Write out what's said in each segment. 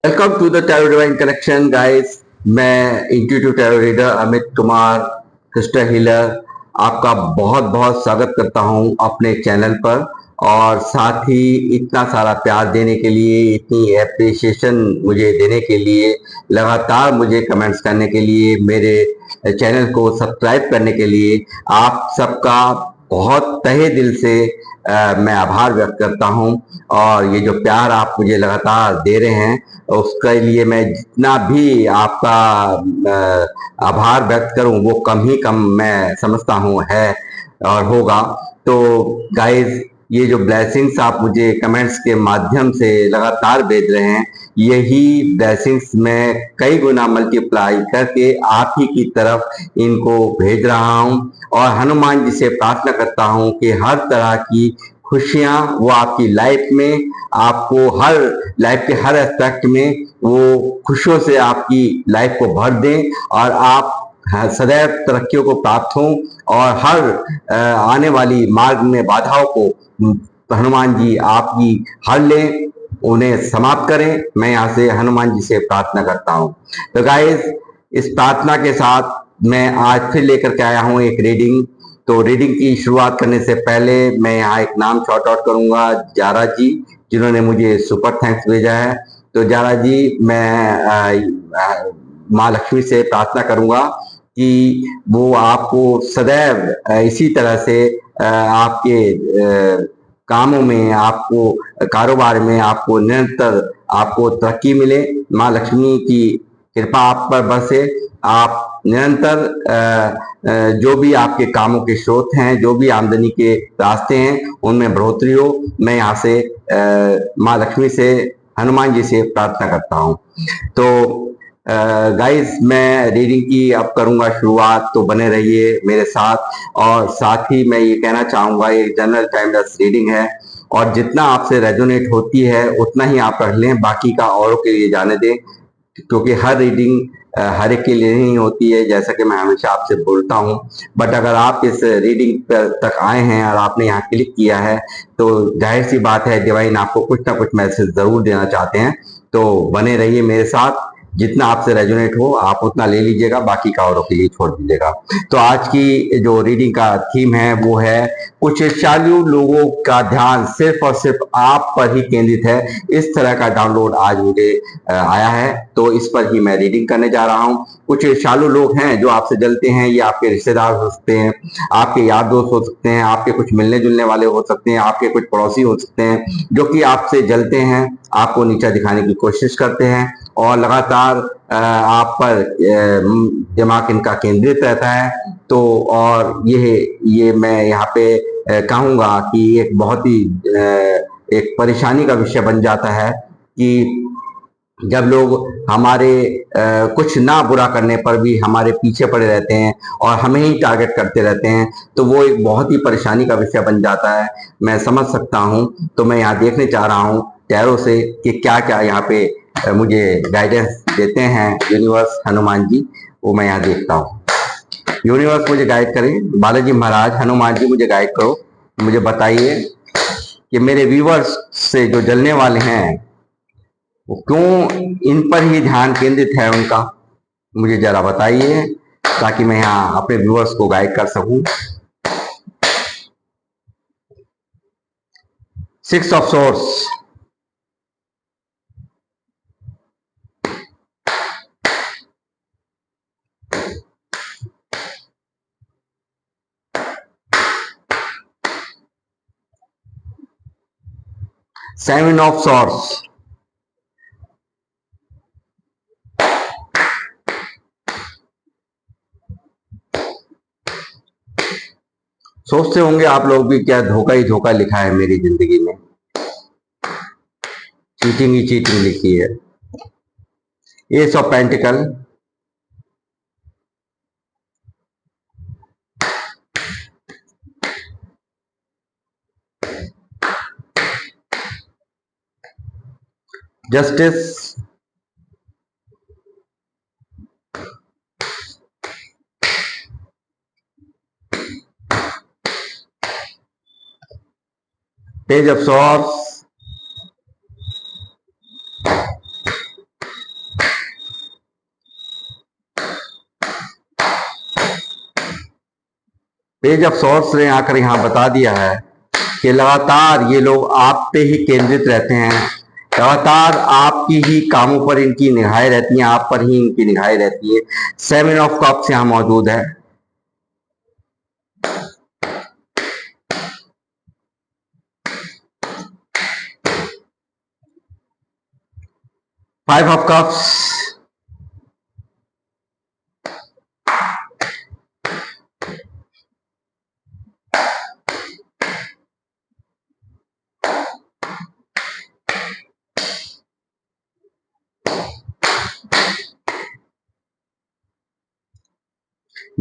Welcome to the tarot divine connection guys. मैं intuitive tarot reader Amit Kumar crystal healer आपका बहुत बहुत स्वागत करता हूं अपने चैनल पर। और साथ ही इतना सारा प्यार देने के लिए, इतनी एप्रिसिएशन मुझे देने के लिए, लगातार मुझे कमेंट्स करने के लिए, मेरे चैनल को सब्सक्राइब करने के लिए आप सबका बहुत तहे दिल से मैं आभार व्यक्त करता हूं। और ये जो प्यार आप मुझे लगातार दे रहे हैं उसके लिए मैं जितना भी आपका आभार व्यक्त करूं वो कम ही कम मैं समझता हूं है और होगा। तो गाइस, ये जो ब्लेसिंग्स आप मुझे कमेंट्स के माध्यम से लगातार भेज रहे हैं, यही ब्लेसिंग्स मैं कई गुना मल्टीप्लाई करके आप ही की तरफ इनको भेज रहा हूं। और हनुमान जी से प्रार्थना करता हूं कि हर तरह की खुशियां वो आपकी लाइफ में, आपको हर लाइफ के हर एस्पेक्ट में वो खुशियों से आपकी लाइफ को भर दें और आप सदैव तरक्कियों को प्राप्त हों। और हर आने वाली मार्ग में बाधाओं को हनुमान जी आपकी हर लें, उन्हें समाप्त करें। मैं यहाँ से हनुमान जी से प्रार्थना करता हूँ। तो गाइस, इस प्रार्थना के साथ मैं आज फिर लेकर के आया हूँ एक रीडिंग। तो रीडिंग की शुरुआत करने से पहले मैं यहाँ एक नाम शॉर्ट आउट करूंगा, जारा जी, जिन्होंने मुझे सुपर थैंक्स भेजा है। तो जारा जी, मैं माँ लक्ष्मी से प्रार्थना करूंगा कि वो आपको सदैव इसी तरह से आपके कामों में, आपको कारोबार में, आपको निरंतर आपको तरक्की मिले। माँ लक्ष्मी की कृपा आप पर बरसे। आप निरंतर जो भी आपके कामों के स्रोत हैं, जो भी आमदनी के रास्ते हैं, उनमें बढ़ोतरी हो। मैं यहाँ से माँ लक्ष्मी से, हनुमान जी से प्रार्थना करता हूँ। तो गाइस, मैं रीडिंग की अब करूंगा शुरुआत, तो बने रहिए मेरे साथ। और साथ ही मैं ये कहना चाहूंगा, ये जनरल टाइमलेस रीडिंग है और जितना आपसे रेजोनेट होती है उतना ही आप पढ़ लें, बाकी का औरों के लिए जाने दें। क्योंकि हर रीडिंग हर एक के लिए नहीं होती है, जैसा कि मैं हमेशा आपसे बोलता हूँ। बट अगर आप इस रीडिंग तक आए हैं और आपने यहाँ क्लिक किया है, तो जाहिर सी बात है डिवाइन आपको कुछ ना कुछ मैसेज जरूर देना चाहते हैं। तो बने रहिए मेरे साथ। जितना आपसे रेजोनेट हो आप उतना ले लीजिएगा, बाकी का औरों के लिए छोड़ दीजिएगा। तो आज की जो रीडिंग का थीम है वो है, कुछ ईर्ष्यालु लोगों का ध्यान सिर्फ और सिर्फ आप पर ही केंद्रित है। इस तरह का डाउनलोड आज मुझे आया है, तो इस पर ही मैं रीडिंग करने जा रहा हूँ। कुछ ईर्ष्यालु लोग हैं जो आपसे जलते हैं। ये आपके रिश्तेदार हो सकते हैं, आपके यार दोस्त हो सकते हैं, आपके कुछ मिलने जुलने वाले हो सकते हैं, आपके कुछ पड़ोसी हो सकते हैं, जो कि आपसे जलते हैं, आपको नीचा दिखाने की कोशिश करते हैं और लगातार आप पर दिमाग इनका केंद्रित रहता है। तो और ये मैं यहाँ पे कहूँगा कि एक बहुत ही एक परेशानी का विषय बन जाता है कि जब लोग हमारे कुछ ना बुरा करने पर भी हमारे पीछे पड़े रहते हैं और हमें ही टारगेट करते रहते हैं, तो वो एक बहुत ही परेशानी का विषय बन जाता है। मैं समझ सकता हूँ। तो मैं यहाँ देखने चाह रहा हूँ टैरो से कि क्या क्या यहाँ पे मुझे गाइडेंस देते हैं यूनिवर्स, हनुमान जी, वो मैं यहाँ देखता हूँ। यूनिवर्स मुझे गाइड करें, बालाजी महाराज, हनुमान जी मुझे गाइड करो। मुझे बताइए कि मेरे व्यूवर्स से जो जलने वाले हैं वो क्यों इन पर ही ध्यान केंद्रित है उनका, मुझे जरा बताइए, ताकि मैं यहाँ अपने व्यूअर्स को गाइड कर सकूं। 6 of source, seven of source, सोचते होंगे आप लोग भी क्या धोखा ही धोखा लिखा है मेरी जिंदगी में, चीटिंग ही चीटिंग लिखी है। Ace of pentacles, justice, page of swords, page of swords ने आकर यहाँ बता दिया है कि लगातार ये लोग आप पे ही केंद्रित रहते हैं, लगातार आपकी ही कामों पर इनकी निगाहें रहती हैं, आप पर ही इनकी निगाहें रहती है। 7 ऑफ कप्स यहाँ मौजूद है, 5 of cups,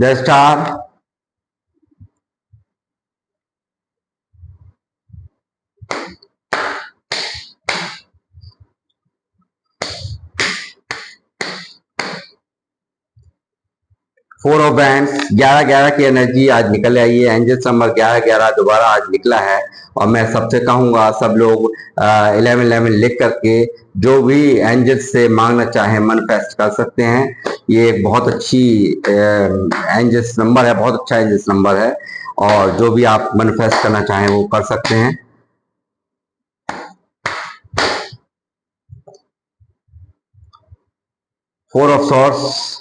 the star, 4 of bands. 11-11 की एनर्जी आज निकल आई है, एंजल्स नंबर 11-11 दोबारा आज निकला है। और मैं सबसे कहूंगा सब लोग 11-11 लिख करके जो भी एंजल्स से मांगना चाहें मैनिफेस्ट कर सकते हैं। ये एक बहुत अच्छी एंजल्स नंबर है, बहुत अच्छा एंजल्स नंबर है, और जो भी आप मैनिफेस्ट करना चाहें वो कर सकते हैं। Four of swords,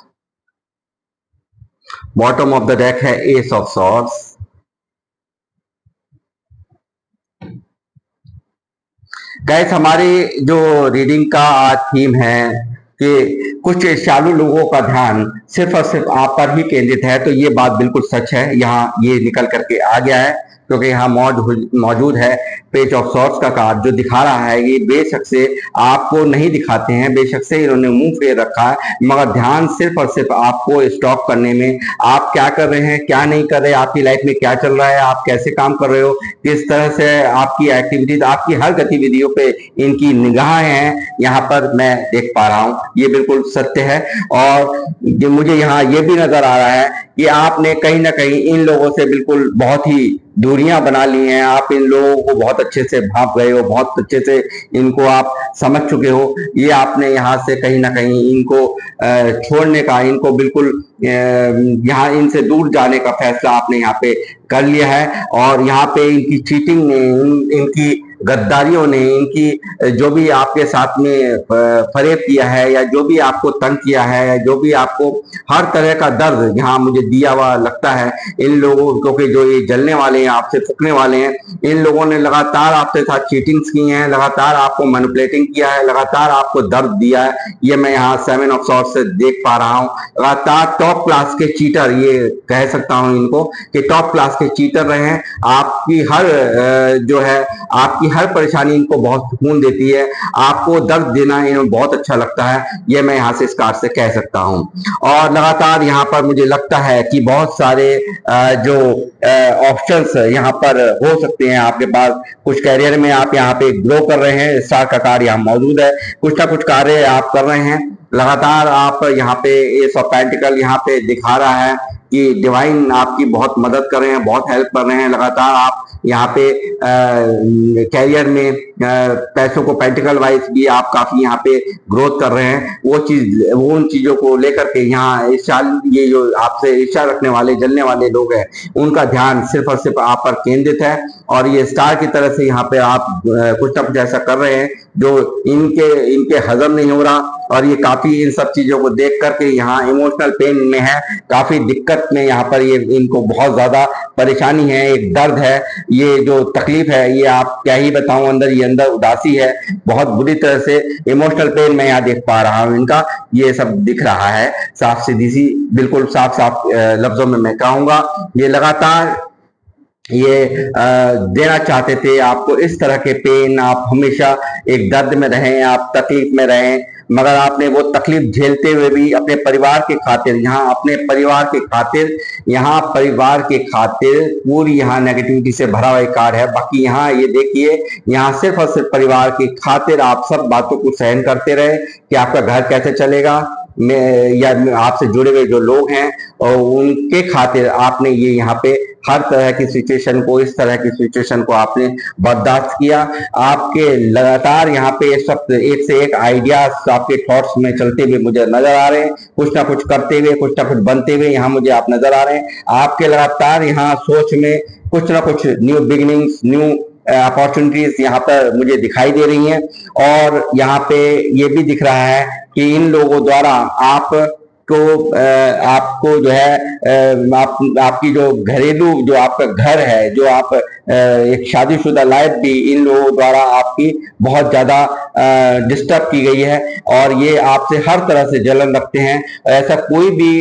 bottom of the deck है एस ऑफ सॉर्ड्स। गाइस, हमारी जो रीडिंग का आज थीम है कि कुछ ईर्ष्यालु लोगों का ध्यान सिर्फ और सिर्फ आप पर ही केंद्रित है, तो ये बात बिल्कुल सच है। यहाँ ये निकल करके आ गया है क्योंकि यहाँ मौजूद है पेज ऑफ सॉर्ड्स का कार्ड जो दिखा रहा है ये बेशक से आपको नहीं दिखाते हैं, बेशक से इन्होंने मुंह फेर रखा है, मगर ध्यान सिर्फ और सिर्फ आपको स्टॉक करने में, आप क्या कर रहे हैं क्या नहीं कर रहे, आपकी लाइफ में क्या चल रहा है, आप कैसे काम कर रहे हो, किस तरह से आपकी एक्टिविटीज, आपकी हर गतिविधियों पे इनकी निगाहें हैं, यहाँ पर मैं देख पा रहा हूँ। ये बिल्कुल सत्य है। और मुझे यहाँ ये भी नजर आ रहा है कि आपने कहीं ना कहीं इन लोगों से बिल्कुल बहुत ही दूरियां बना ली हैं, आप इन लोगों को बहुत अच्छे से भाप गए हो, बहुत अच्छे से इनको आप समझ चुके हो। ये आपने यहाँ से कहीं ना कहीं इनको छोड़ने का, इनको बिल्कुल यहाँ इनसे दूर जाने का फैसला आपने यहाँ पे कर लिया है। और यहाँ पे इनकी चीटिंग ने, इनकी गद्दारियों ने, इनकी जो भी आपके साथ में फरेब किया है या जो भी आपको तंग किया है या जो भी आपको हर तरह का दर्द यहाँ मुझे दिया हुआ लगता है इन लोगों, क्योंकि जो ये जलने वाले हैं, आपसे फूकने वाले हैं, इन लोगों ने लगातार आपके साथ चीटिंग्स की हैं, लगातार आपको मैनिपुलेटिंग किया है, लगातार आपको दर्द दिया है। ये मैं यहाँ 7 ऑफ सॉर्ड्स से देख पा रहा हूँ। लगातार टॉप क्लास के चीटर, ये कह सकता हूँ इनको कि टॉप क्लास के चीटर रहे हैं। आपकी हर जो है आपकी हर परेशानी इनको बहुत सुकून देती है, आपको दर्द देना इन्हें बहुत अच्छा लगता है, ये मैं यहाँ से इस कार्ड से कह सकता हूँ। और लगातार यहाँ पर मुझे लगता है कि बहुत सारे जो ऑप्शंस यहाँ पर हो सकते हैं आपके पास। कुछ कैरियर में आप यहाँ पे ग्रो कर रहे हैं, स्टार का कार्ड यहाँ मौजूद है, कुछ ना कुछ कार्य आप कर रहे हैं। लगातार आप यहाँ पे एस ऑफ पेंटिकल यहाँ पे दिखा रहा है कि डिवाइन आपकी बहुत मदद कर रहे हैं, बहुत हेल्प कर रहे हैं। लगातार आप यहाँ पे कैरियर में पैसों को पेंटिकल वाइज भी आप काफी यहाँ पे ग्रोथ कर रहे हैं। वो उन चीजों को लेकर के यहाँ ये जो आपसे ईर्ष्या रखने वाले, जलने वाले लोग हैं, उनका ध्यान सिर्फ और सिर्फ आप पर केंद्रित है। और ये स्टार की तरह से यहाँ पे आप कुछ ना कुछ ऐसा कर रहे हैं जो इनके हजम नहीं हो रहा, और ये काफी इन सब चीजों को देख करके यहाँ इमोशनल पेन में है, काफी दिक्कत में यहाँ पर ये इनको बहुत ज्यादा परेशानी है, एक दर्द है, ये जो तकलीफ है ये आप क्या ही बताऊं, अंदर ये अंदर उदासी है, बहुत बुरी तरह से इमोशनल पेन मैं यहाँ देख पा रहा हूँ इनका। ये सब दिख रहा है साफ सीधी सी, बिल्कुल साफ साफ लफ्जों में मैं कहूंगा। ये लगातार ये देना चाहते थे आपको इस तरह के पेन, आप हमेशा एक दर्द में रहें, आप तकलीफ में रहें, मगर आपने वो तकलीफ झेलते हुए भी अपने परिवार के खातिर, यहाँ अपने परिवार के खातिर, यहाँ परिवार के खातिर पूरी यहाँ नेगेटिविटी से भरा हुआ कार्ड है। बाकी यहाँ ये देखिए, यहाँ सिर्फ और सिर्फ परिवार की खातिर आप सब बातों को सहन करते रहे कि आपका घर कैसे चलेगा, में या आपसे जुड़े हुए जो लोग हैं और उनके खातिर आपने ये यहाँ पे हर तरह की सिचुएशन को, इस तरह की सिचुएशन को आपने बर्दाश्त किया। आपके लगातार यहाँ पे सब एक से एक आइडियाज आपके थॉट्स में चलते हुए मुझे नजर आ रहे हैं, कुछ ना कुछ करते हुए, कुछ ना कुछ बनते हुए यहाँ मुझे आप नजर आ रहे हैं। आपके लगातार यहाँ सोच में कुछ ना कुछ न्यू बिगिनिंग्स, न्यू अपॉर्चुनिटीज यहाँ पर मुझे दिखाई दे रही हैं। और यहाँ पे ये भी दिख रहा है कि इन लोगों द्वारा आपको जो है आपकी जो घरेलू जो आपका घर है, जो आप एक शादीशुदा लाइफ भी इन लोगों द्वारा आपकी बहुत ज्यादा डिस्टर्ब की गई है और ये आपसे हर तरह से जलन रखते हैं। ऐसा कोई भी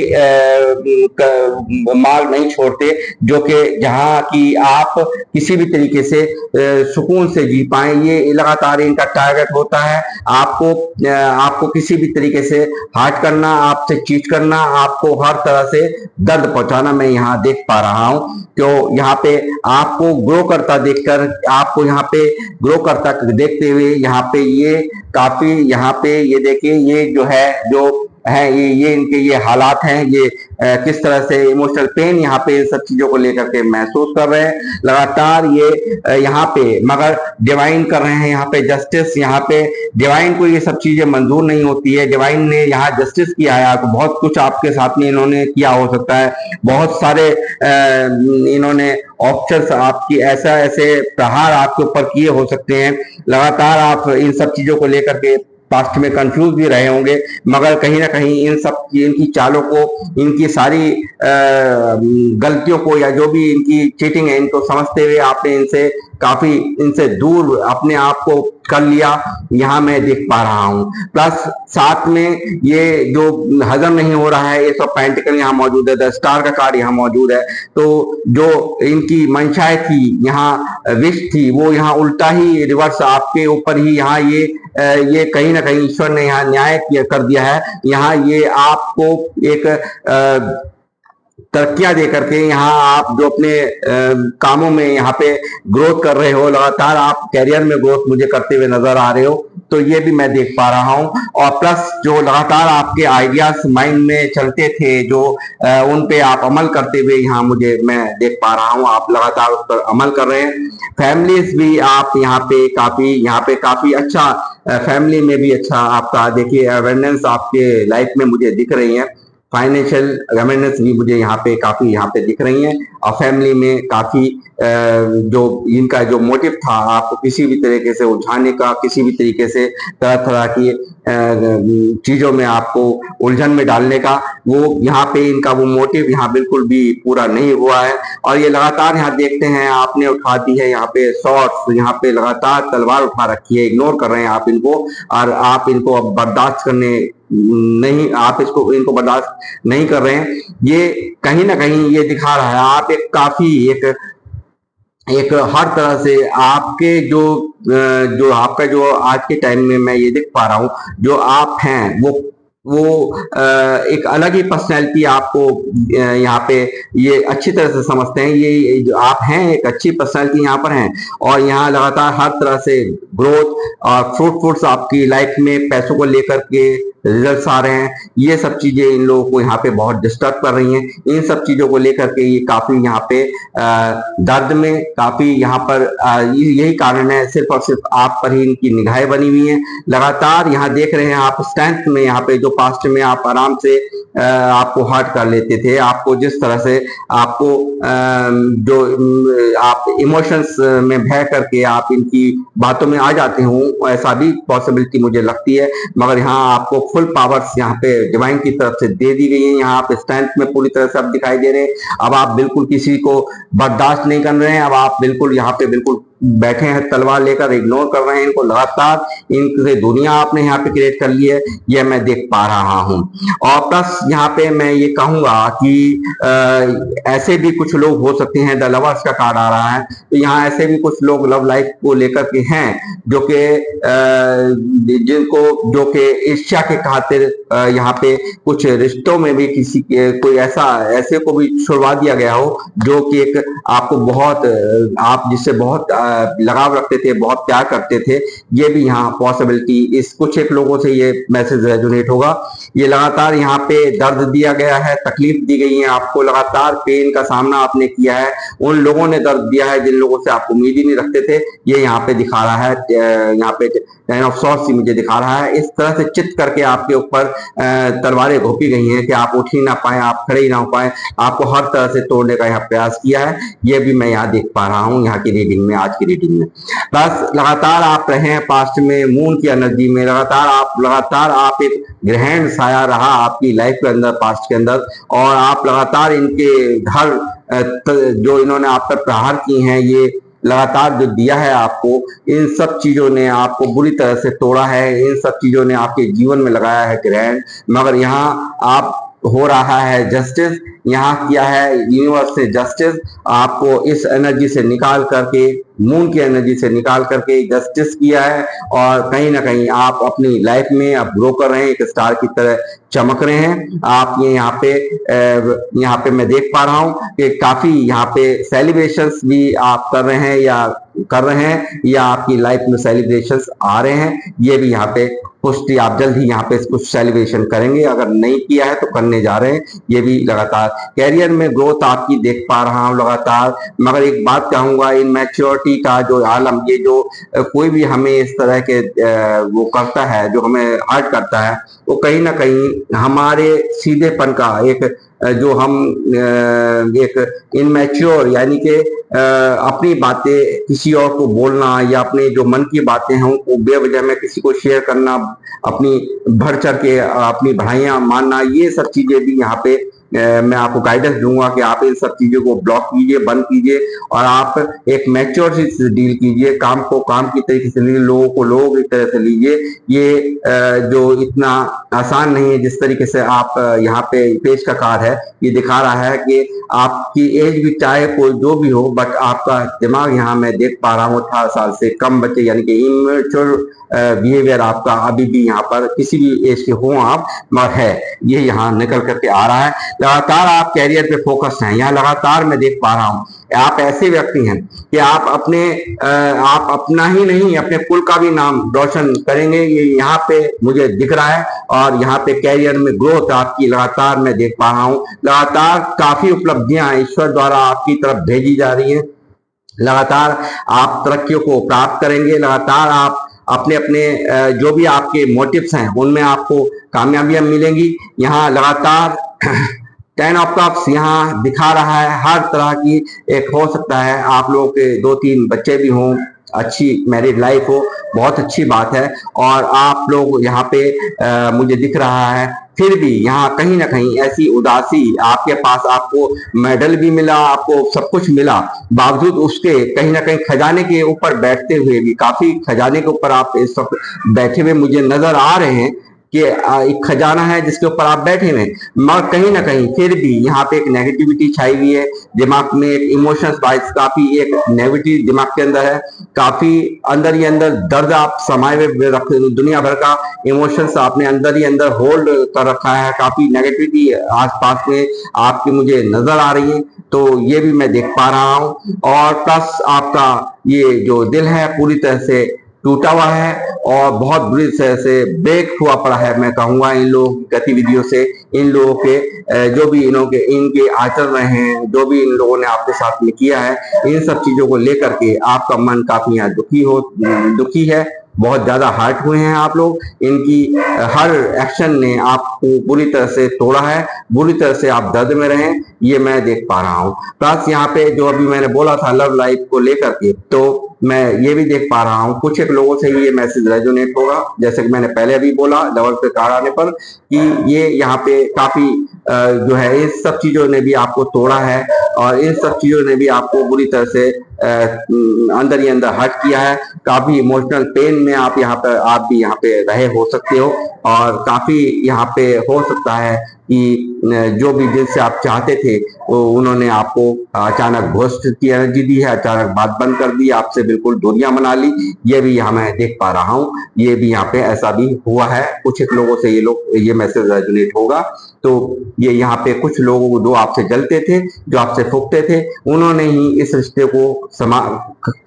मार्ग नहीं छोड़ते जो कि जहां की आप किसी भी तरीके से सुकून से जी पाए। ये लगातार इनका टारगेट होता है आपको किसी भी तरीके से हर्ट करना, आपसे चीट करना, आपको हर तरह से दर्द पहुंचाना मैं यहाँ देख पा रहा हूँ। तो यहाँ पे आपको ग्रो करता देखकर, आपको यहाँ पे ग्रो करता देखते हुए यहाँ पे ये काफी यहाँ पे ये देखिए ये जो है ये इनके ये हालात हैं, ये किस तरह से इमोशनल पेन यहाँ पे इन सब चीजों को लेकर के महसूस कर रहे हैं लगातार। ये यहाँ पे मगर डिवाइन कर रहे हैं यहाँ पे जस्टिस। यहाँ पे डिवाइन को ये सब चीजें मंजूर नहीं होती है। डिवाइन ने यहाँ जस्टिस किया है, बहुत कुछ आपके साथ में इन्होंने किया हो सकता है, बहुत सारे इन्होंने ऑप्शंस आपकी ऐसे प्रहार आपके ऊपर किए हो सकते हैं। लगातार आप इन सब चीजों को लेकर के पास्ट में कंफ्यूज भी रहे होंगे, मगर कहीं ना कहीं इनकी चालों को, इनकी सारी गलतियों को या जो भी इनकी चीटिंग है इनको समझते हुए आपने इनसे दूर अपने आप को कर लिया, यहाँ मैं देख पा रहा हूँ। प्लस साथ में ये जो हजम नहीं हो रहा है, ये सब पेंटिकल यहाँ मौजूद है, द स्टार का कार्ड यहाँ मौजूद है। तो जो इनकी मंशाएं थी, यहाँ विश थी, वो यहाँ उल्टा ही रिवर्स आपके ऊपर ही यहाँ ये कहीं ना कहीं ईश्वर ने यहाँ न्याय कर दिया है। यहाँ ये आपको एक तरक्कियां दे करके यहाँ आप जो अपने कामों में यहाँ पे ग्रोथ कर रहे हो, लगातार आप कैरियर में ग्रोथ मुझे करते हुए नजर आ रहे हो, तो ये भी मैं देख पा रहा हूँ। और प्लस जो लगातार आपके आइडियाज माइंड में चलते थे, जो उन पे आप अमल करते हुए यहाँ मैं देख पा रहा हूँ, आप लगातार उस पर अमल कर रहे हैं। फैमिलीज भी आप यहाँ पे काफी अच्छा, फैमिली में भी अच्छा आपका देखिए अवेयरनेस आपके लाइफ में मुझे दिख रही है। फाइनेंशियल अवेयरनेस भी मुझे यहाँ पे दिख रही है। और फैमिली में काफी जो इनका जो मोटिव था आपको किसी भी तरीके से उलझाने का, किसी भी तरीके से तरह तरह की चीजों में आपको उलझन में डालने का, वो यहाँ पे इनका वो मोटिव यहाँ बिल्कुल भी पूरा नहीं हुआ है। और ये लगातार यहाँ देखते हैं आपने उठा दी है यहाँ पे शॉर्ट्स, यहाँ पे लगातार तलवार उठा रखी है, इग्नोर कर रहे हैं आप इनको, और आप इनको अब बर्दाश्त करने नहीं, आप इनको बर्दाश्त नहीं कर रहे हैं। ये कहीं ना कहीं ये दिखा रहा है आप एक हर तरह से आपके जो आपका जो आज के टाइम में मैं ये देख पा रहा हूँ, जो आप हैं वो एक अलग ही पर्सनैलिटी आपको यहाँ पे ये अच्छी तरह से समझते हैं। ये जो आप हैं एक अच्छी पर्सनैलिटी यहाँ पर हैं, और यहाँ लगातार हर तरह से ग्रोथ और फ्रूटफुल्स आपकी लाइफ में पैसों को लेकर के रिजल्ट्स आ रहे हैं। ये सब चीजें इन लोगों को यहाँ पे बहुत डिस्टर्ब कर रही हैं। इन सब चीजों को लेकर के ये काफी यहाँ पे दर्द में, काफी यहाँ पर यही कारण है, सिर्फ और सिर्फ आप पर ही इनकी निगाहें बनी हुई हैं। लगातार यहाँ देख रहे हैं आप स्ट्रेंथ में, यहाँ पे जो पास्ट में आप आराम से आपको हर्ट कर लेते थे, आपको जिस तरह से आपको जो आप इमोशंस में बह करके आप इनकी बातों में आ जाते हो, ऐसा भी पॉसिबिलिटी मुझे लगती है। मगर यहाँ आपको फुल पावर्स यहाँ पे डिवाइन की तरफ से दे दी गई है। यहाँ आप स्ट्रेंथ में पूरी तरह से अब दिखाई दे रहे हैं। अब आप बिल्कुल किसी को बर्दाश्त नहीं कर रहे हैं। अब आप बिल्कुल यहाँ पे बिल्कुल बैठे हैं तलवार लेकर, इग्नोर कर रहे हैं इनको, लगातार इनसे दुनिया आपने यहाँ पे क्रिएट कर ली है, ये मैं देख पा रहा हूँ। और प्लस यहाँ पे मैं ये कहूंगा कि ऐसे भी कुछ लोग हो सकते हैं, द लवर्स का कार्ड आ रहा है, तो यहाँ ऐसे भी कुछ लोग लव लाइफ को लेकर के हैं जो कि ईर्ष्या के खातिर यहाँ पे कुछ रिश्तों में भी कोई ऐसे को भी छुड़वा दिया गया हो जो कि एक आपको बहुत, आप जिससे बहुत लगाव रखते थे, बहुत प्यार करते थे, ये भी यहाँ पॉसिबिलिटी इस कुछ एक लोगों से ये मैसेज रेजोनेट होगा। ये लगातार यहाँ पे दर्द दिया गया है, तकलीफ दी गई है आपको, लगातार पेन का सामना आपने किया है, उन लोगों ने दर्द दिया है जिन लोगों से आप उम्मीद ही नहीं रखते थे, ये यहाँ पे दिखा रहा है। यहाँ पे 10 ऑफ सॉर्ड्स ही मुझे दिखा रहा है। इस तरह से चित करके आपके ऊपर तलवारें घोंपी गई हैं कि आप उठ ही ना पाए, आप खड़े ही ना हो पाए, आपको हर तरह से तोड़ने का यहाँ प्रयास किया है। ये भी मैं यहाँ देख पा रहा हूँ यहाँ की रीडिंग में, आज की रीडिंग में। बस लगातार आप रहे हैं पास्ट में, मून की एनर्जी में, लगातार आप एक ग्रहण साया रहा आपकी लाइफ के अंदर, पास्ट के अंदर, और आप लगातार इनके हर जो इन्होंने आप पर प्रहार किए हैं, ये लगातार जो दिया है आपको, इन सब चीजों ने आपको बुरी तरह से तोड़ा है, इन सब चीजों ने आपके जीवन में लगाया है ग्रहण। मगर यहाँ आप हो रहा है जस्टिस, यहाँ किया है यूनिवर्स से जस्टिस, आपको इस एनर्जी से निकाल करके, मून की एनर्जी से निकाल करके जस्टिस किया है। और कहीं ना कहीं आप अपनी लाइफ में अब ग्रो कर रहे हैं, एक स्टार की तरह चमक रहे हैं आप। ये यहाँ पे मैं देख पा रहा हूँ कि काफी यहाँ पे सेलिब्रेशंस भी आप कर रहे हैं या आपकी लाइफ में सेलिब्रेशंस आ रहे हैं। ये भी यहाँ पे पुष्टि, आप जल्द ही यहाँ पे कुछ सेलिब्रेशन करेंगे, अगर नहीं किया है तो करने जा रहे हैं। ये भी लगातार कैरियर में ग्रोथ आपकी देख पा रहा हूँ लगातार। मगर एक बात कहूंगा, इन मैच्योरिटी का जो आलम, ये जो कोई भी हमें इस तरह के वो करता है, जो हमें हर्ट करता है, वो कहीं ना कहीं हमारे सीधेपन का एक जो हम एक इनमैच्योर, यानी कि अपनी बातें किसी और को बोलना या अपने जो मन की बातें हैं उनको बेवजह में किसी को शेयर करना, अपनी बढ़ चढ़ के अपनी बढ़ाइयां मानना, ये सब चीजें भी यहाँ पे मैं आपको गाइडेंस दूंगा कि आप इन सब चीजों को ब्लॉक कीजिए, बंद कीजिए, और आप एक मैच्योरिटी से डील कीजिए, काम को काम की तरीके से लीजिए, लोगों को लोगों की तरह से लीजिए। ये जो इतना आसान नहीं है जिस तरीके से आप यहाँ पे पेज का कार्ड है ये दिखा रहा है कि आपकी एज भी चाहे कोई जो भी हो, बट आपका दिमाग यहाँ मैं देख पा रहा हूँ 18 साल से कम बच्चे, यानी कि इमेच्योर बिहेवियर आपका अभी भी यहाँ पर किसी भी एज के हो आप, मगर है ये यहाँ निकल करके आ रहा है। लगातार आप कैरियर पे फोकस हैं, यहाँ लगातार मैं देख पा रहा हूँ आप ऐसे व्यक्ति हैं कि आप अपना ही नहीं, अपने कुल का भी नाम रोशन करेंगे, ये यहाँ पे मुझे दिख रहा है। और यहाँ पे कैरियर में ग्रोथ आपकी लगातार मैं देख पा रहा हूँ, लगातार काफी उपलब्धियां ईश्वर द्वारा आपकी तरफ भेजी जा रही हैं, लगातार आप तरक्कियों को प्राप्त करेंगे, लगातार आप अपने अपने जो भी आपके मोटिव्स हैं उनमें आपको कामयाबियां मिलेंगी। यहाँ लगातार 10 ऑफ कप्स यहाँ दिखा रहा है, हर तरह की एक हो सकता है आप लोगों के 2-3 बच्चे भी हों, अच्छी मैरिड लाइफ हो, बहुत अच्छी बात है। और आप लोग यहाँ पे मुझे दिख रहा है फिर भी यहाँ कहीं ना कहीं ऐसी उदासी आपके पास, आपको मेडल भी मिला, आपको सब कुछ मिला, बावजूद उसके कहीं ना कहीं खजाने के ऊपर बैठते हुए भी, काफी खजाने के ऊपर आप इस वक्त बैठे हुए मुझे नजर आ रहे हैं कि एक खजाना है जिसके ऊपर आप बैठे हुए, मगर कहीं ना कहीं फिर भी यहाँ पे एक नेगेटिविटी छाई हुई है दिमाग में, एक इमोशंस वाइज काफी एक नेगेटिव दिमाग के अंदर है, काफी अंदर ही अंदर दर्द आप समाये हुए रखे, दुनिया भर का इमोशंस आपने अंदर ही अंदर होल्ड कर रखा है, काफी नेगेटिविटी आसपास में आपकी मुझे नजर आ रही है, तो ये भी मैं देख पा रहा हूँ। और प्लस आपका ये जो दिल है पूरी तरह से टूटा हुआ है और बहुत बुरी तरह से ब्रेक हुआ पड़ा है, मैं कहूंगा इन लोगों की गतिविधियों से, इन लोगों के जो भी इनके आचरण रहे हैं, जो भी इन लोगों ने आपके साथ में किया है, इन सब चीजों को लेकर के आपका मन काफी यहाँ दुखी है, बहुत ज्यादा हर्ट हुए हैं आप लोग। इनकी हर एक्शन ने आपको बुरी तरह से तोड़ा है, बुरी तरह से आप दर्द में रहे, ये मैं देख पा रहा हूँ। प्लस यहाँ पे जो अभी मैंने बोला था लव लाइफ को लेकर के, तो मैं ये भी देख पा रहा हूँ कुछ एक लोगों से ये मैसेज रेजोनेट होगा, जैसे कि मैंने पहले भी बोला लेवल पे कार्ड आने पर कि ये यहाँ पे काफी जो है इस सब चीजों ने भी आपको तोड़ा है और इन सब चीजों ने भी आपको बुरी तरह से अंदर ही अंदर हर्ट किया है। काफी इमोशनल पेन में आप भी यहाँ पे रहे हो सकते हो और काफी यहाँ पे हो सकता है कि जो भी जिनसे आप चाहते थे वो उन्होंने आपको अचानक घोस्ट की एनर्जी दी है, अचानक बात बंद कर दी, आपसे बिल्कुल दूरियां बना ली, ये भी यहाँ मैं देख पा रहा हूँ। ये भी यहाँ पे ऐसा भी हुआ है, कुछ एक लोगों से ये मैसेज रेजोनेट होगा। तो ये यहाँ पे कुछ लोग जो आपसे जलते थे, जो आपसे से फूकते थे, उन्होंने ही इस रिश्ते को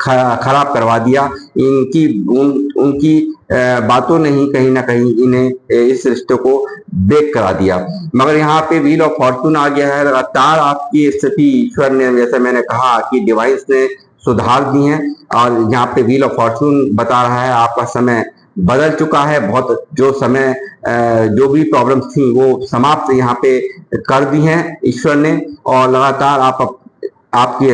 खराब करवा दिया। उनकी बातों ने ही कहीं ना कहीं इन्हें इस रिश्ते को ब्रेक करा दिया। मगर यहाँ पे व्हील ऑफ फॉर्चून आ गया है। लगातार आपकी स्थिति ईश्वर ने, जैसे मैंने कहा कि डिवाइस ने सुधार दी है, और यहाँ पे व्हील ऑफ फॉर्चून बता रहा है आपका समय बदल चुका है। बहुत जो समय जो भी प्रॉब्लम्स थी वो समाप्त यहाँ पे कर दी हैं ईश्वर ने, और लगातार आपके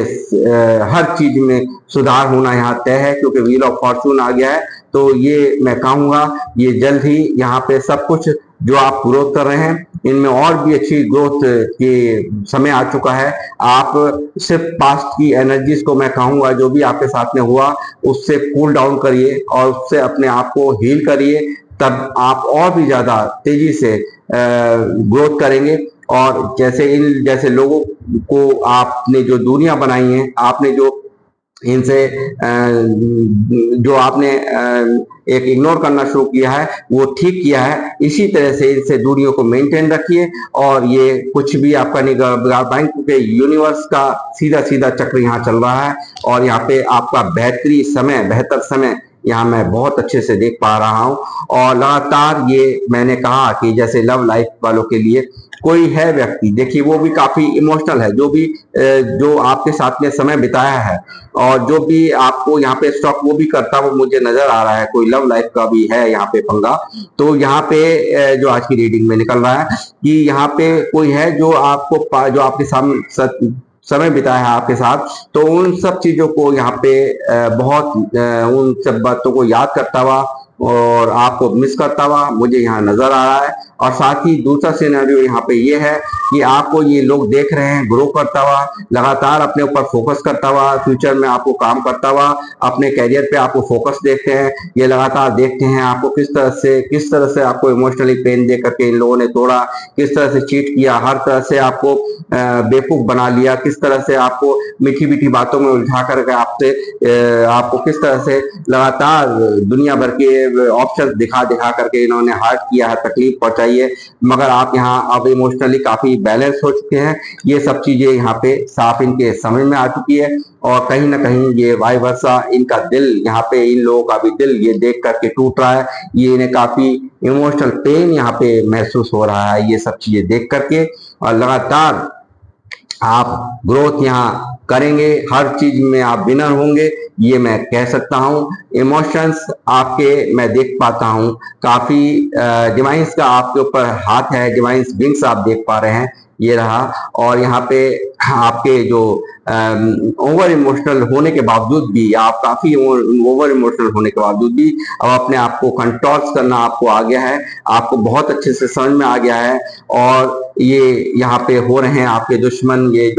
हर चीज में सुधार होना यहाँ तय है, क्योंकि व्हील ऑफ फॉर्चून आ गया है। तो ये मैं कहूंगा ये जल्द ही यहाँ पे सब कुछ जो आप ग्रोथ कर रहे हैं इनमें और भी अच्छी ग्रोथ के समय आ चुका है। आप सिर्फ पास्ट की एनर्जीज को मैं कहूंगा जो भी आपके साथ में हुआ उससे कूल डाउन करिए और उससे अपने आप को हील करिए, तब आप और भी ज्यादा तेजी से ग्रोथ करेंगे। और जैसे लोगों को आपने जो दूरियां बनाई हैं, आपने जो इनसे जो आपने एक इग्नोर करना शुरू किया है वो ठीक किया है। इसी तरह से इनसे दूरियों को मेंटेन रखिए, और ये कुछ भी आपका नहीं बिगाड़ पाएंगे, क्योंकि यूनिवर्स का सीधा सीधा चक्र यहाँ चल रहा है, और यहाँ पे आपका बेहतर समय यहाँ मैं बहुत अच्छे से देख पा रहा हूँ। और लगातार ये मैंने कहा कि जैसे लव लाइफ वालों के लिए कोई है व्यक्ति, देखिए वो भी काफी इमोशनल है, जो आपके साथ में समय बिताया है और जो भी आपको यहाँ पे स्टॉक वो भी करता वो मुझे नजर आ रहा है। कोई लव लाइफ का भी है यहाँ पे पंगा। तो यहाँ पे जो आज की रीडिंग में निकल रहा है कि यहाँ पे कोई है जो आपके सामने समय बिताया है आपके साथ, तो उन सब चीजों को यहाँ पे उन सब बातों को याद करता हुआ और आपको मिस करता हुआ मुझे यहाँ नजर आ रहा है। और साथ ही दूसरा सिनेरियो यहाँ पे ये है कि आपको ये लोग देख रहे हैं ग्रो करता हुआ, लगातार अपने ऊपर फोकस करता हुआ, फ्यूचर में आपको काम करता हुआ, अपने कैरियर पे आपको फोकस देखते हैं, ये लगातार देखते हैं आपको किस तरह से आपको इमोशनली पेन दे करके इन लोगों ने तोड़ा, किस तरह से चीट किया, हर तरह से आपको बेवकूफ बना लिया, किस तरह से आपको मीठी मीठी बातों में उलझा करके आपको किस तरह से लगातार दुनिया भर के ऑप्शन दिखा करके इन्होंने हार्ट किया है, तकलीफ पहुंचाई है। मगर आप यहाँ अब इमोशनली काफी बैलेंस हो चुके हैं। ये सब चीजें यहाँ पे साफ इनके समझ में आ चुकी है, और कहीं ना कहीं ये वाई वर्षा इनका दिल, यहाँ पे इन लोगों का भी दिल ये देख करके टूट रहा है। ये इन्हें काफी इमोशनल पेन यहाँ पे महसूस हो रहा है ये सब चीजें देख करके। और लगातार आप ग्रोथ यहाँ करेंगे, हर चीज में आप विनर होंगे, ये मैं कह सकता हूँ। इमोशंस आपके मैं देख पाता हूँ, काफी डिवाइन्स का आपके ऊपर हाथ है, डिवाइन्स विंग्स आप देख पा रहे हैं, ये रहा। और यहाँ पे आपके जो ओवर इमोशनल होने के बावजूद भी, आप काफी ओवर इमोशनल होने के बावजूद भी अब अपने आप को कंट्रोल करना आपको आ गया है, आपको बहुत अच्छे से समझ में आ गया है। और ये यहाँ पे हो रहे हैं आपके दुश्मन, ये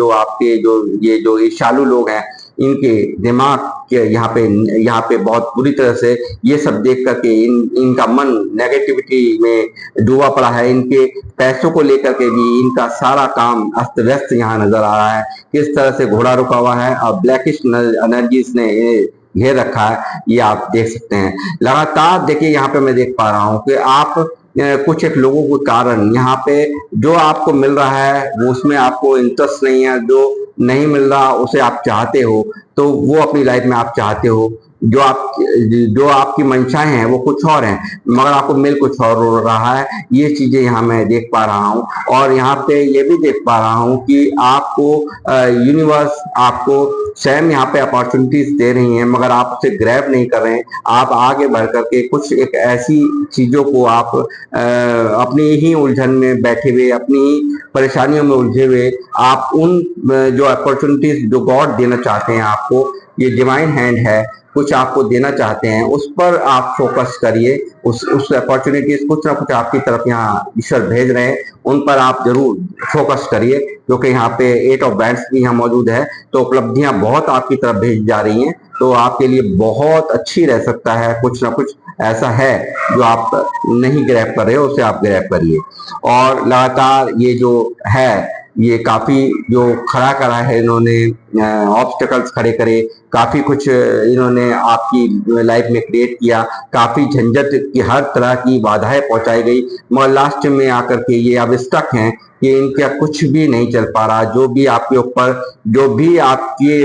जो ईर्ष्यालु लोग हैं, इनके दिमाग के यहाँ पे बहुत बुरी तरह से ये सब देख करके इनका मन नेगेटिविटी में डूबा पड़ा है। इनके पैसों को लेकर के भी इनका सारा काम अस्त व्यस्त यहाँ नजर आ रहा है, किस तरह से घोड़ा रुका हुआ है और ब्लैकिश एनर्जीज ने घेर रखा है, ये आप देख सकते हैं। लगातार देखिए यहाँ पे मैं देख पा रहा हूँ कि आप कुछ एक लोगों के कारण यहाँ पे जो आपको मिल रहा है वो उसमें आपको इंटरेस्ट नहीं है, जो नहीं मिल रहा उसे आप चाहते हो, तो वो अपनी लाइफ में आप चाहते हो। जो आपकी मंशाएं हैं वो कुछ और हैं, मगर आपको मिल कुछ और हो रहा है। ये चीजें यहाँ मैं देख पा रहा हूँ। और यहाँ पे ये भी देख पा रहा हूँ कि आपको यूनिवर्स आपको स्वयं यहाँ पे अपॉर्चुनिटीज दे रही हैं, मगर आप उसे ग्रैब नहीं कर रहे हैं। आप आगे बढ़ करके कुछ एक ऐसी चीजों को आप अपनी ही उलझन में बैठे हुए, अपनी ही परेशानियों में उलझे हुए, आप उन जो अपॉर्चुनिटीज जो गॉड देना चाहते हैं आपको, ये डिवाइन हैंड है, कुछ आपको देना चाहते हैं, उस पर आप फोकस करिए। उस अपॉर्चुनिटीज कुछ ना कुछ आपकी तरफ यहाँ ईश्वर भेज रहे हैं, उन पर आप जरूर फोकस करिए, क्योंकि यहाँ पे 8 ऑफ वैंड्स भी यहाँ मौजूद है, तो उपलब्धियां बहुत आपकी तरफ भेज जा रही हैं, तो आपके लिए बहुत अच्छी रह सकता है। कुछ ना कुछ ऐसा है जो आप नहीं ग्रैब कर रहे हो, उसे आप ग्रैब करिए। और लगातार ये जो है ये काफी जो खड़ा करा है इन्होंने, ऑब्स्टेकल्स खड़े करे, काफी कुछ इन्होंने आपकी लाइफ में क्रिएट किया, काफी झंझट की हर तरह की बाधाएं पहुंचाई गई, मगर लास्ट में आकर के ये अब स्टक हैं कि इनका कुछ भी नहीं चल पा रहा। जो भी आपके ऊपर, जो भी आपके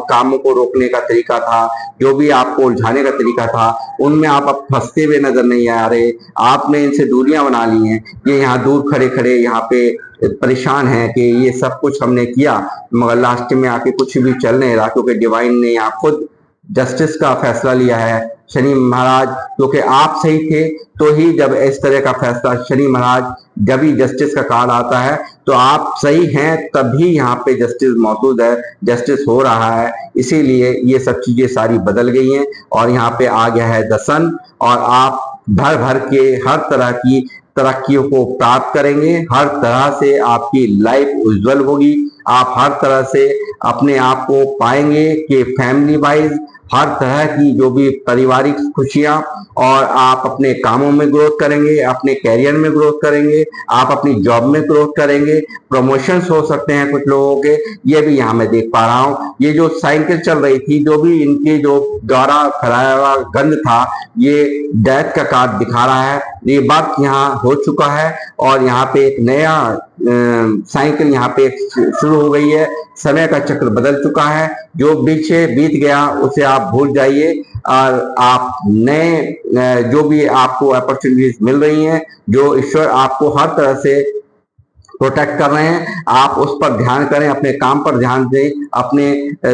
कामों को रोकने का तरीका था, जो भी आपको उलझाने का तरीका था, उनमें आप अब फंसते हुए नजर नहीं आ रहे। आपने इनसे दूरियां बना ली हैं। ये यहाँ दूर खड़े खड़े यहाँ पे परेशान है कि ये सब कुछ हमने किया, मगर लास्ट में आके कुछ भी चल नहीं रहा, क्योंकि डिवाइन ने यहाँ खुद जस्टिस का फैसला लिया है। शनि महाराज, क्योंकि आप सही थे तो ही जब इस तरह का फैसला, शनि महाराज जब ही जस्टिस का कार्ड आता है तो आप सही हैं तभी यहाँ पे जस्टिस मौजूद है, जस्टिस हो रहा है। इसीलिए ये सब चीजें सारी बदल गई हैं और यहाँ पे आ गया है द सन, और आप भर भर के हर तरह की तरक्कियों को प्राप्त करेंगे। हर तरह से आपकी लाइफ उज्जवल होगी। आप हर तरह से अपने आप को पाएंगे कि फैमिली वाइज हर तरह की जो भी पारिवारिक खुशियां, और आप अपने कामों में ग्रोथ करेंगे, अपने कैरियर में ग्रोथ करेंगे, आप अपनी जॉब में ग्रोथ करेंगे। प्रमोशंस हो सकते हैं कुछ लोगों के, ये भी यहाँ मैं देख पा रहा हूँ। ये जो साइकिल चल रही थी, जो भी इनके जो द्वारा फैलाया हुआ गंध था, ये डेथ का कार्ड दिखा रहा है। ये बात यहाँ हो चुका है और यहाँ पे एक नया साइकिल यहाँ पे शुरू हो गई है। समय का चक्र बदल चुका है। जो पीछे बीत गया उसे आप भूल जाइए और आप नए जो भी आपको अपॉर्चुनिटीज मिल रही हैं, जो ईश्वर आपको हर तरह से प्रोटेक्ट कर रहे हैं, आप उस पर ध्यान करें, अपने काम पर ध्यान दें, अपने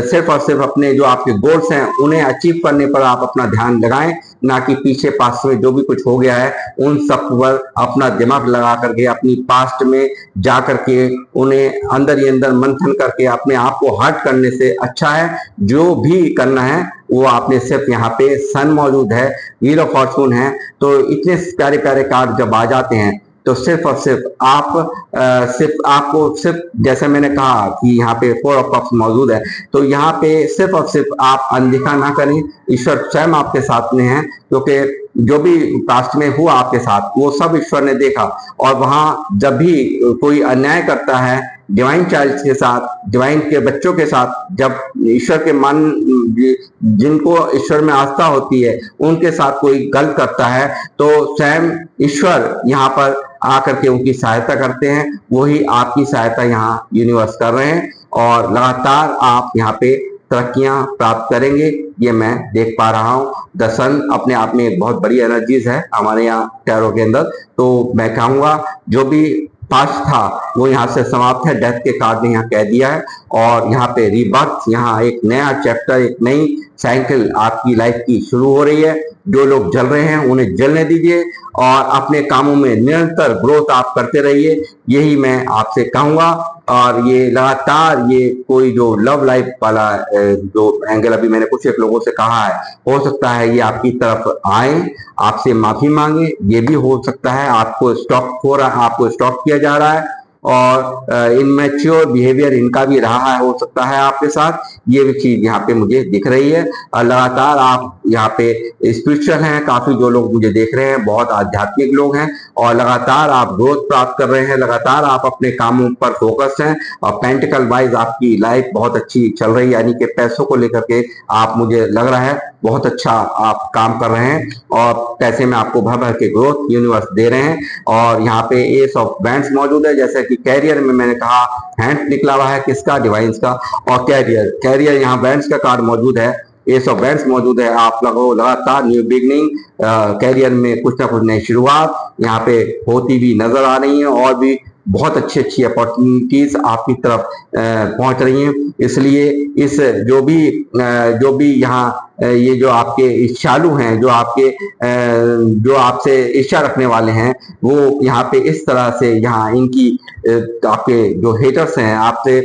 सिर्फ और सिर्फ अपने जो आपके गोल्स हैं उन्हें अचीव करने पर आप अपना ध्यान लगाएं, ना कि पीछे पास्ट में जो भी कुछ हो गया है उन सब पर अपना दिमाग लगा करके अपनी पास्ट में जा करके उन्हें अंदर ही अंदर मंथन करके अपने आप को हर्ट करने से अच्छा है जो भी करना है वो आपने सिर्फ यहाँ पे सन मौजूद है, व्हील ऑफ फॉर्चून है। तो इतने प्यारे प्यारे कार्ड जब आ जाते हैं तो सिर्फ और सिर्फ आपको सिर्फ जैसे मैंने कहा कि यहाँ पे 4 ऑफ कप्स मौजूद है, तो यहाँ पे सिर्फ और सिर्फ आप अनदेखा ना करें। ईश्वर स्वयं आपके साथ में है, क्योंकि जो भी पास्ट में हुआ आपके साथ वो सब ईश्वर ने देखा। और वहां जब भी कोई अन्याय करता है डिवाइन चाइल्ड के साथ, डिवाइन के बच्चों के साथ, जब ईश्वर के मन जिनको ईश्वर में आस्था होती है उनके साथ कोई गलत करता है, तो स्वयं ईश्वर यहाँ पर आकर के उनकी सहायता करते हैं। वही आपकी सहायता यहाँ यूनिवर्स कर रहे हैं और लगातार आप यहाँ पे तरक्कियां प्राप्त करेंगे, ये मैं देख पा रहा हूँ। द सन अपने आप में एक बहुत बड़ी एनर्जीज है हमारे यहाँ टैरो के अंदर। तो मैं कहूंगा जो भी पास्ट था वो यहाँ से समाप्त है, डेथ के कार्ड ने यहाँ कह दिया है, और यहाँ पे रीबर्थ, यहाँ एक नया चैप्टर, एक नई साइकिल आपकी लाइफ की शुरू हो रही है। जो लोग जल रहे हैं उन्हें जलने दीजिए और अपने कामों में निरंतर ग्रोथ आप करते रहिए, यही मैं आपसे कहूंगा। और ये लगातार ये कोई जो लव लाइफ वाला जो एंगल अभी मैंने कुछ एक लोगों से कहा है, हो सकता है ये आपकी तरफ आए, आपसे माफी मांगे। ये भी हो सकता है आपको स्टॉक हो रहा है, आपको स्टॉक किया जा रहा है और इनमेच्योर बिहेवियर इनका भी रहा है, हो सकता है आपके साथ। ये भी चीज यहाँ पे मुझे दिख रही है। और लगातार आप यहाँ पे स्पिरिचुअल हैं, काफी जो लोग मुझे देख रहे हैं बहुत आध्यात्मिक लोग हैं, और लगातार आप ग्रोथ प्राप्त कर रहे हैं, लगातार आप अपने कामों पर फोकस हैं, और पेंटिकल वाइज आपकी लाइफ बहुत अच्छी चल रही है। यानी कि पैसों को लेकर के आप, मुझे लग रहा है बहुत अच्छा आप काम कर रहे हैं और पैसे में आपको भर भर के ग्रोथ यूनिवर्स दे रहे हैं। और यहाँ पे एस ऑफ बैंड्स मौजूद है, जैसे कि कैरियर में मैंने कहा हैंड निकला हुआ है किसका, डिवाइन्स का। और कैरियर यहाँ बैंड्स का कार्ड मौजूद है, एस ऑफ बैंड्स मौजूद है। आप लोगों लगातार न्यू बिगनिंग, कैरियर में कुछ ना कुछ नई शुरुआत यहाँ पे होती भी नजर आ रही है, और भी बहुत अच्छी अच्छी अपॉर्चुनिटीज आपकी तरफ पहुंच रही हैं। इसलिए इस जो भी यहाँ ये जो आपके इच्छालु हैं, जो आपसे इच्छा रखने वाले हैं, वो यहाँ पे इस तरह से यहाँ इनकी आपके जो हेटर्स हैं, आपसे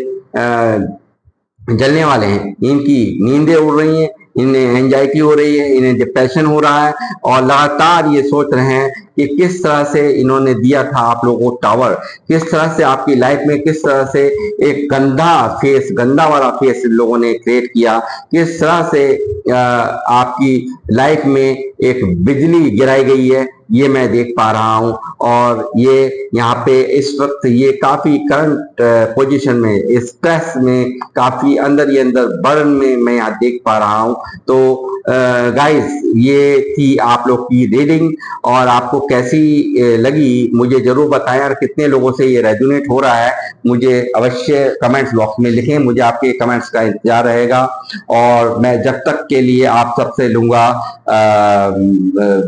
जलने वाले हैं, इनकी नींदें उड़ रही हैं, इन्हें एंजाइटी हो रही है, इन्हें डिप्रेशन हो रहा है, और लगातार ये सोच रहे हैं कि किस तरह से इन्होंने दिया था आप लोगों को टावर, किस तरह से आपकी लाइफ में किस तरह से एक गंदा वाला फेस इन लोगों ने क्रिएट किया, किस तरह से आपकी लाइफ में एक बिजली गिराई गई है, ये मैं देख पा रहा हूं। और ये यहाँ पे इस वक्त ये काफी करंट पोजीशन में, स्ट्रेस में, काफी अंदर ही अंदर बर्न में मैं यहाँ देख पा रहा हूं। तो गाइस, ये थी आप लोग की रीडिंग, और आपको कैसी लगी मुझे जरूर बताएं, और कितने लोगों से ये रेजोनेट हो रहा है मुझे अवश्य कमेंट्स बॉक्स में लिखें। मुझे आपके कमेंट्स का इंतजार रहेगा, और मैं जब तक के लिए आप सबसे लूंगा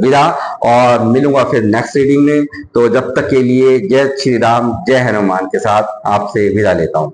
विदा, और मिलूंगा फिर नेक्स्ट रीडिंग में। तो जब तक के लिए जय श्री राम, जय हनुमान के साथ आपसे विदा लेता हूं।